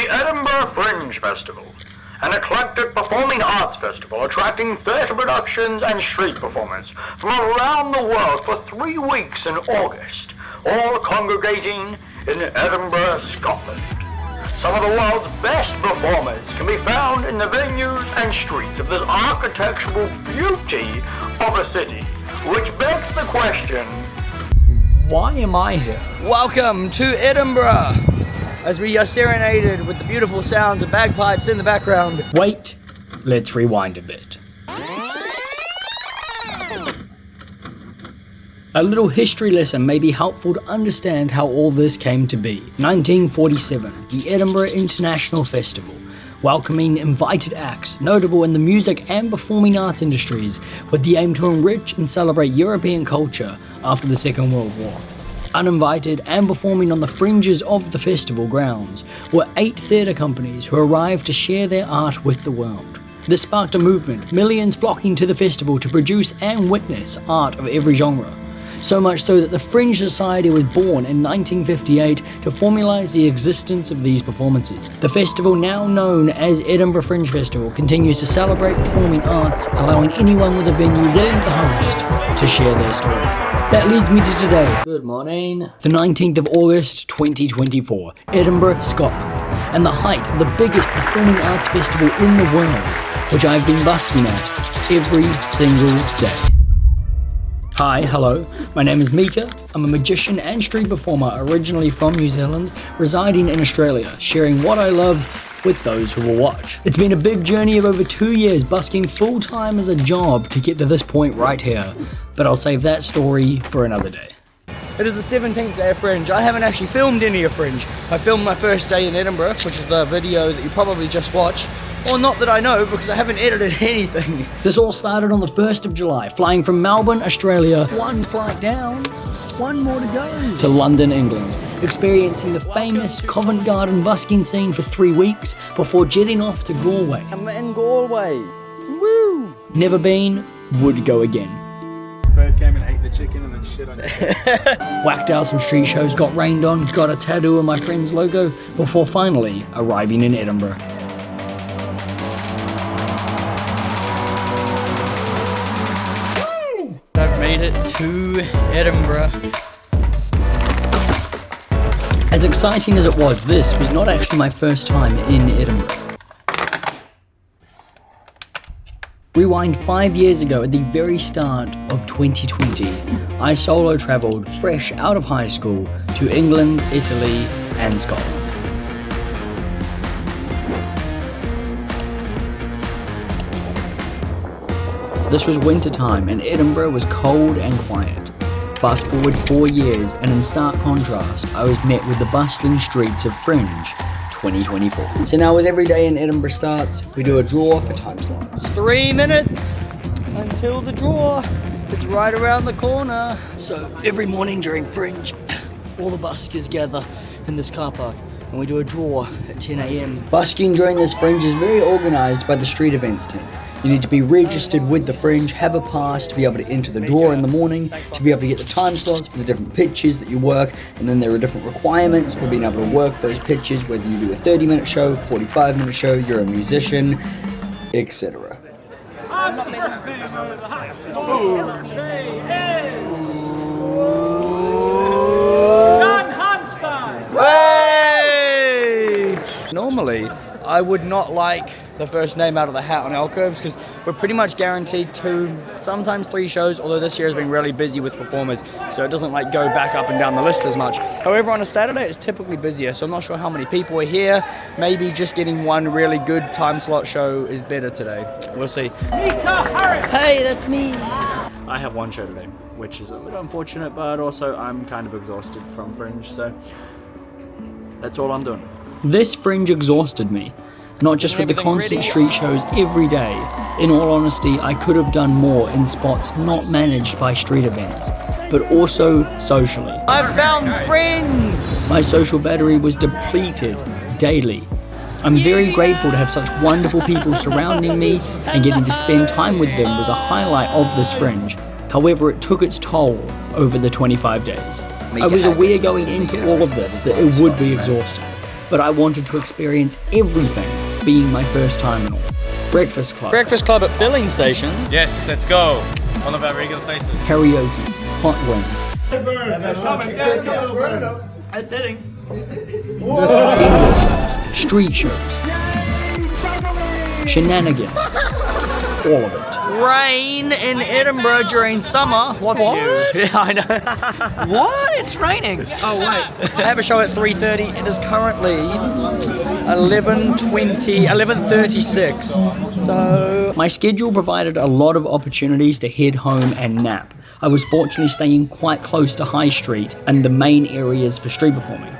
The Edinburgh Fringe Festival, an eclectic performing arts festival attracting theatre productions and street performers from around the world for 3 weeks in August, all congregating in Edinburgh, Scotland. Some of the world's best performers can be found in the venues and streets of this architectural beauty of a city, which begs the question, why am I here? Welcome to Edinburgh, as we are serenaded with the beautiful sounds of bagpipes in the background. Wait, let's rewind a bit. A little history lesson may be helpful to understand how all this came to be. 1947, the Edinburgh International Festival, welcoming invited acts notable in the music and performing arts industries with the aim to enrich and celebrate European culture after the Second World War. Uninvited and performing on the fringes of the festival grounds were 8 theatre companies who arrived to share their art with the world. This sparked a movement, millions flocking to the festival to produce and witness art of every genre. So much so that the Fringe Society was born in 1958 to formalize the existence of these performances. The festival, now known as Edinburgh Fringe Festival, continues to celebrate performing arts, allowing anyone with a venue willing to host to share their story. That leads me to today. Good morning. The 19th of August 2024, Edinburgh, Scotland, and the height of the biggest performing arts festival in the world, which I've been busking at every single day. Hi, hello, my name is Mika. I'm a magician and street performer originally from New Zealand, residing in Australia, sharing what I love with those who will watch. It's been a big journey of over 2 years busking full-time as a job to get to this point right here, but I'll save that story for another day. It is the 17th day of Fringe. I haven't actually filmed any of Fringe. I filmed my first day in Edinburgh, which is the video that you probably just watched. Or not that I know, because I haven't edited anything. This all started on the 1st of July, flying from Melbourne, Australia, 1 flight down, 1 more to go, to London, England, experiencing the famous Covent Garden busking scene for 3 weeks before jetting off to Galway. I'm in Galway. Woo! Never been, would go again. Bird came and ate the chicken and then shit on your face. Whacked out some street shows, got rained on, got a tattoo of my friend's logo, before finally arriving in Edinburgh. I've made it to Edinburgh. As exciting as it was, this was not actually my first time in Edinburgh. Rewind 5 years ago at the very start of 2020, I solo travelled fresh out of high school to England, Italy and Scotland. This was winter time and Edinburgh was cold and quiet. Fast forward 4 years and in stark contrast, I was met with the bustling streets of Fringe 2024. So now as every day in Edinburgh starts, we do a draw for time slots. 3 minutes until the draw. It's right around the corner. So every morning during Fringe, all the buskers gather in this car park and we do a draw at 10 a.m. Busking during this Fringe is very organised by the street events team. You need to be registered with the Fringe, have a pass to be able to enter the draw in the morning, to be able to get the time slots for the different pitches that you work, and then there are different requirements for being able to work those pitches, whether you do a 30-minute show, 45-minute show, you're a musician, etc. Hey! Normally, I would not like the first name out of the hat on Alcoves because we're pretty much guaranteed 2, sometimes 3 shows, although this year has been really busy with performers, so it doesn't like go back up and down the list as much. However, on a Saturday it's typically busier, so I'm not sure how many people are here. Maybe just getting 1 really good time slot show is better today. We'll see. Hey, that's me. I have 1 show today, which is a bit unfortunate, but also I'm kind of exhausted from Fringe, so that's all I'm doing. This Fringe exhausted me. Not just with the constant street shows every day. In all honesty, I could have done more in spots not managed by street events, but also socially. I've found friends! My social battery was depleted daily. I'm very grateful to have such wonderful people surrounding me, and getting to spend time with them was a highlight of this Fringe. However, it took its toll over the 25 days. I was aware going into all of this that it would be exhausting. but I wanted to experience everything, being my first time and all. Breakfast club. Breakfast club at filling station. Yes, let's go. One of our regular places. Karaoke. Hot wings. It's hitting. Indoor shows. Street shows. Shenanigans. All of it. Rain in Edinburgh during summer. What's new? Yeah, I know. What? It's raining. Oh wait. I have a show at 3:30. It is currently 11:36. So My schedule provided a lot of opportunities to head home and nap. I was fortunately staying quite close to High Street and the main areas for street performing.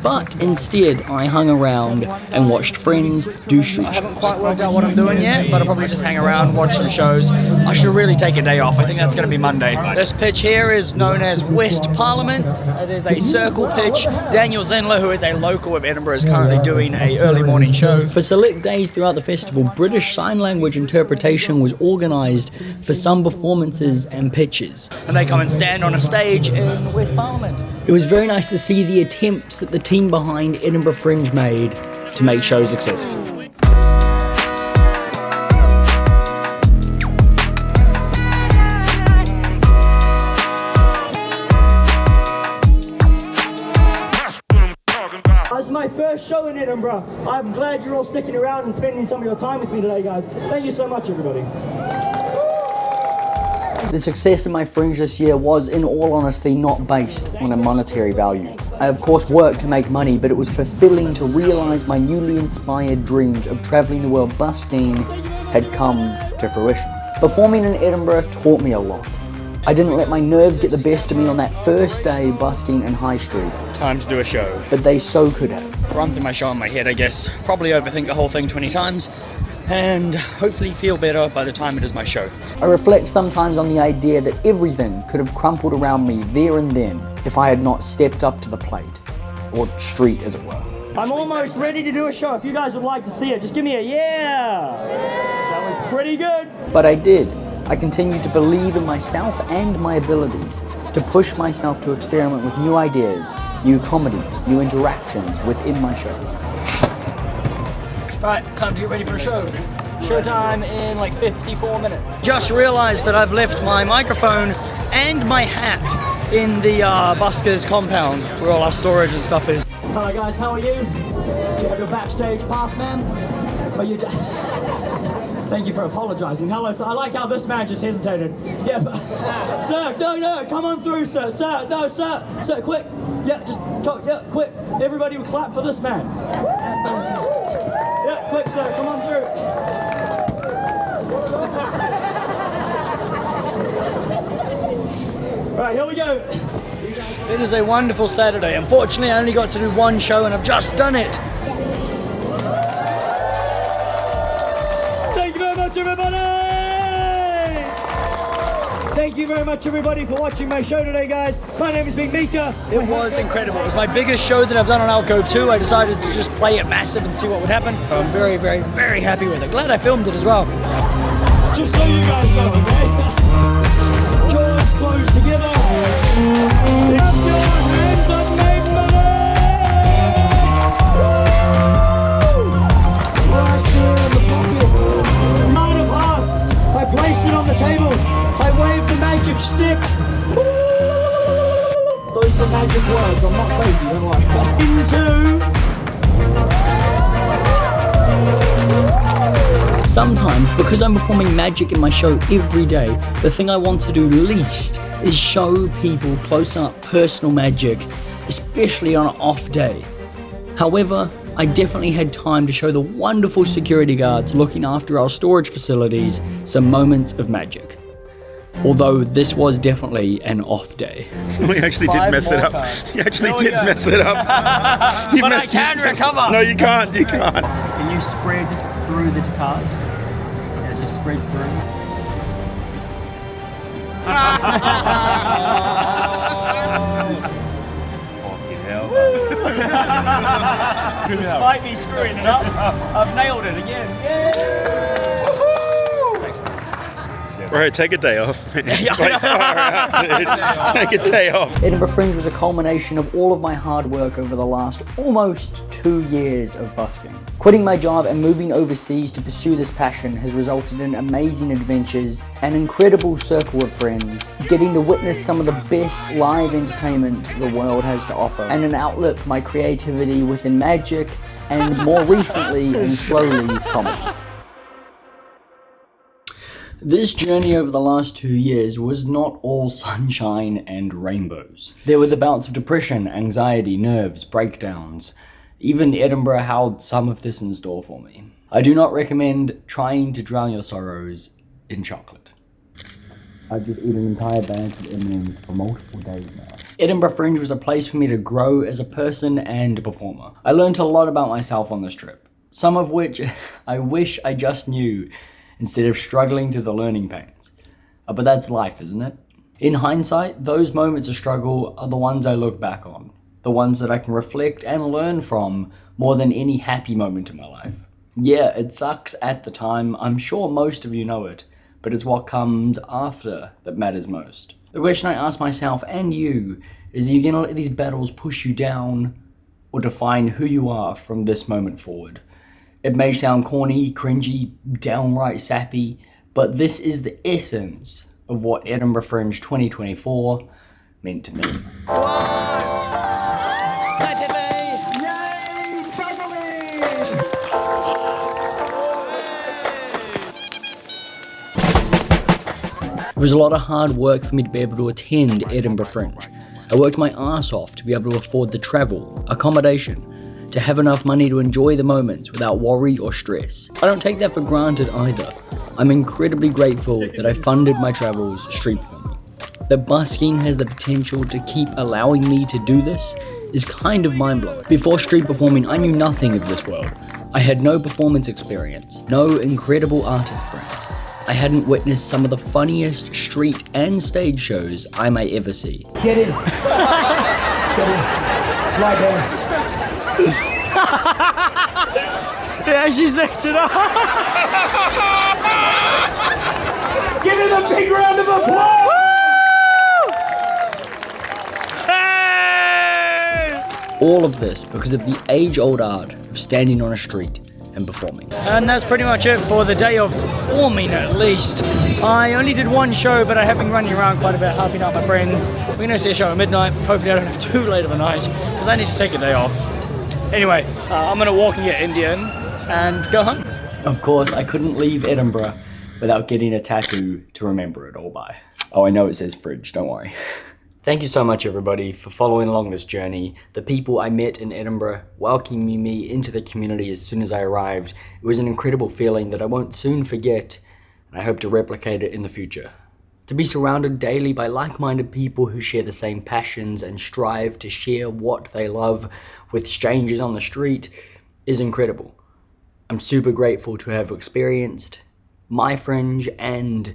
But instead, I hung around and watched friends do street I haven't shows. quite worked out what I'm doing yet, but I'll probably just hang around, watch some shows. I should really take a day off. I think that's going to be Monday. This pitch here is known as West Parliament. It is a circle pitch. Daniel Zenler, who is a local of Edinburgh, is currently doing a early morning show. For select days throughout the festival, British Sign Language interpretation was organised for some performances and pitches. And they come and stand on a stage in West Parliament. It was very nice to see the attempts that the team behind Edinburgh Fringe made to make shows accessible. This is my first show in Edinburgh. I'm glad you're all sticking around and spending some of your time with me today, guys. Thank you so much, everybody. The success of my Fringe this year was, in all honesty, not based on a monetary value. I of course worked to make money, but it was fulfilling to realise my newly inspired dreams of travelling the world busking had come to fruition. Performing in Edinburgh taught me a lot. I didn't let my nerves get the best of me on that first day busking in High Street, Time to do a show. but they so could have. Run through my show in my head, I guess. Probably overthink the whole thing 20 times. And hopefully feel better by the time it is my show. I reflect sometimes on the idea that everything could have crumpled around me there and then if I had not stepped up to the plate, or street as it were. I'm almost ready to do a show. If you guys would like to see it, just give me a yeah. That was pretty good. But I did. I continued to believe in myself and my abilities, to push myself to experiment with new ideas, new comedy, new interactions within my show. Right, time to get ready for a show. Showtime in like 54 minutes. Just realised that I've left my microphone and my hat in the buskers compound where all our storage and stuff is. Hello guys, how are you? Do you have your backstage pass, ma'am? Are you? Thank you for apologising. Hello, sir. I like how this man just hesitated. Yeah, but, sir, no, come on through, sir. Sir, no, sir, quick. Yeah, just go, yeah, quick. Everybody would clap for this man. Fantastic. Yeah, quick, sir, come on through. Right, here we go. It is a wonderful Saturday. Unfortunately, I only got to do one show and I've just done it. Thank you very much, everybody! Thank you very much, everybody, for watching my show today, guys. My name is Big Mika. It was incredible. It was my biggest show that I've done on Alcove 2. I decided to just play it massive and see what would happen. I'm very, very, very happy with it. Glad I filmed it as well. Just so you guys know, okay? Jaws closed together. Clap your hands up, mate, right there in the pocket. Nine of hearts. I place it on the table. I wave the magic stick. Those are the magic words. I'm not crazy, don't worry. Sometimes, because I'm performing magic in my show every day, the thing I want to do least is show people close-up personal magic, especially on an off day. However, I definitely had time to show the wonderful security guards looking after our storage facilities some moments of magic. Although this was definitely an off day. We actually did mess it up. You actually did mess it up. But I can recover. No, you can't. You can't. Can you spread through the cards? Yeah, just spread through. Fucking hell. Despite me screwing it up, I've nailed it again. Yeah! Bro, take a day off. Like, far out, dude. Take a day off. Edinburgh Fringe was a culmination of all of my hard work over the last almost 2 years of busking. Quitting my job and moving overseas to pursue this passion has resulted in amazing adventures, an incredible circle of friends, getting to witness some of the best live entertainment the world has to offer, and an outlet for my creativity within magic and more recently and slowly comedy. This journey over the last 2 years was not all sunshine and rainbows. There were the bouts of depression, anxiety, nerves, breakdowns. Even Edinburgh held some of this in store for me. I do not recommend trying to drown your sorrows in chocolate. I've just eaten an entire bag of M&Ms for multiple days now. Edinburgh Fringe was a place for me to grow as a person and a performer. I learned a lot about myself on this trip, some of which I wish I just knew instead of struggling through the learning pains. But that's life, isn't it? In hindsight, those moments of struggle are the ones I look back on, the ones that I can reflect and learn from more than any happy moment in my life. Yeah, it sucks at the time, I'm sure most of you know it, but it's what comes after that matters most. The question I ask myself and you is, are you gonna let these battles push you down or define who you are from this moment forward? It may sound corny, cringy, downright sappy, but this is the essence of what Edinburgh Fringe 2024 meant to me. It was a lot of hard work for me to be able to attend Edinburgh Fringe. I worked my ass off to be able to afford the travel, accommodation, to have enough money to enjoy the moments without worry or stress. I don't take that for granted either. I'm incredibly grateful that I funded my travels street performing. That busking has the potential to keep allowing me to do this is kind of mind-blowing. Before street performing, I knew nothing of this world. I had no performance experience, no incredible artist friends. I hadn't witnessed some of the funniest street and stage shows I may ever see. Get in. Get in. Lie down. Yeah, she's acted up. Give it a big round of applause. Hey! All of this because of the age-old art of standing on a street and performing. And that's pretty much it for the day of performing, at least. I only did one show, but I have been running around quite a bit, helping out my friends. We're going to see a show at midnight. Hopefully I don't have too late of a night, because I need to take a day off. Anyway, I'm going to walk and get Indian and go home. Of course, I couldn't leave Edinburgh without getting a tattoo to remember it all by. Oh, I know it says Fridge, don't worry. Thank you so much, everybody, for following along this journey. The people I met in Edinburgh, welcoming me into the community as soon as I arrived. It was an incredible feeling that I won't soon forget, and I hope to replicate it in the future. To be surrounded daily by like-minded people who share the same passions and strive to share what they love with strangers on the street is incredible. I'm super grateful to have experienced my Fringe and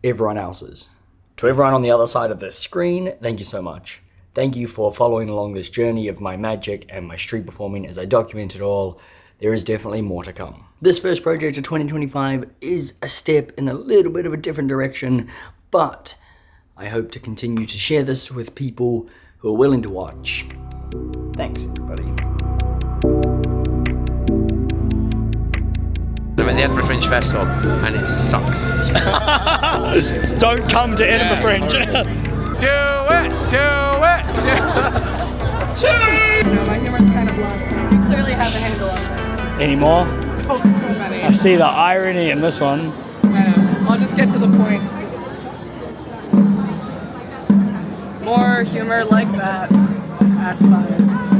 everyone else's. To everyone on the other side of this screen, thank you so much. Thank you for following along this journey of my magic and my street performing as I document it all. There is definitely more to come. This first project of 2025 is a step in a little bit of a different direction, but I hope to continue to share this with people who are willing to watch. Thanks, everybody. I'm at the Edinburgh Fringe Festival and it sucks. Don't come to Edinburgh Fringe. Do it! No, my humor's kind of blunt. You clearly have a handle on things. Any more? Oh, so many. I see the irony in this one. I know. I'll just get to the point. More humor like that at 5.